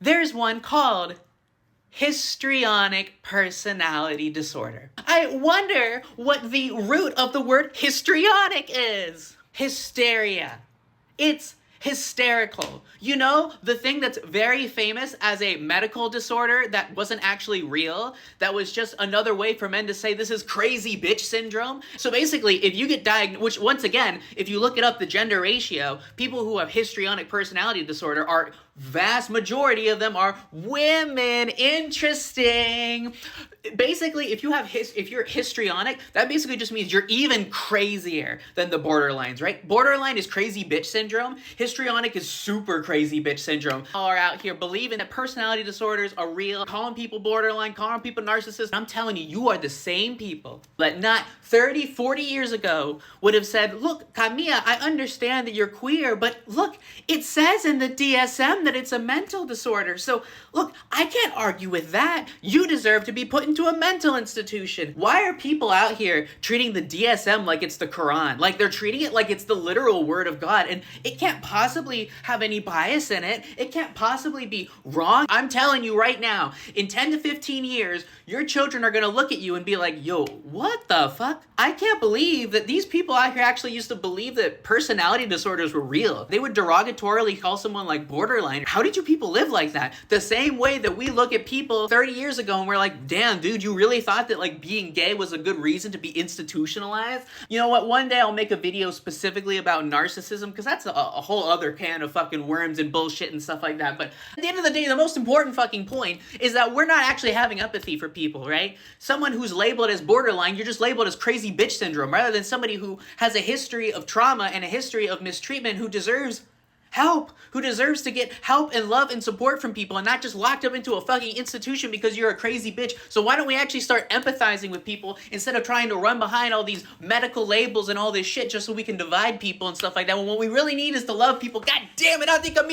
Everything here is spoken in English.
There's one called histrionic personality disorder. I wonder what the root of the word histrionic is. Hysteria. It's hysterical. You know, the thing that's very famous as a medical disorder that wasn't actually real, that was just another way for men to say this is crazy bitch syndrome. So basically, if you get diagnosed, which once again, if you look it up, the gender ratio, people who have histrionic personality disorder are, vast majority of them are women. Interesting. Basically, if you're histrionic, that basically just means you're even crazier than the borderlines, right? Borderline is crazy bitch syndrome. Histrionic is super crazy bitch syndrome. All are out here believing that personality disorders are real, calling people borderline, calling people narcissists. I'm telling you, you are the same people that not 30, 40 years ago would have said, look, Camilla, I understand that you're queer, but look, it says in the DSM that it's a mental disorder. So look, I can't argue with that. You deserve to be put into a mental institution. Why are people out here treating the DSM like it's the Quran? Like they're treating it like it's the literal word of God, and it can't possibly have any bias in it. It can't possibly be wrong. I'm telling you right now, in 10 to 15 years, your children are gonna look at you and be like, yo, what the fuck? I can't believe that these people out here actually used to believe that personality disorders were real. They would derogatorily call someone like borderline. How did you people live like that? The same way that we look at people 30 years ago and we're like, damn, dude, you really thought that like being gay was a good reason to be institutionalized? You know what? One day I'll make a video specifically about narcissism, because that's a whole other can of fucking worms and bullshit and stuff like that. But at the end of the day, the most important fucking point is that we're not actually having empathy for people, right? Someone who's labeled as borderline, you're just labeled as crazy bitch syndrome, rather than somebody who has a history of trauma and a history of mistreatment, who deserves help, who deserves to get help and love and support from people and not just locked up into a fucking institution because you're a crazy bitch. So why don't we actually start empathizing with people instead of trying to run behind all these medical labels and all this shit just so we can divide people and stuff like that, when what we really need is to love people. God damn it, I think I'm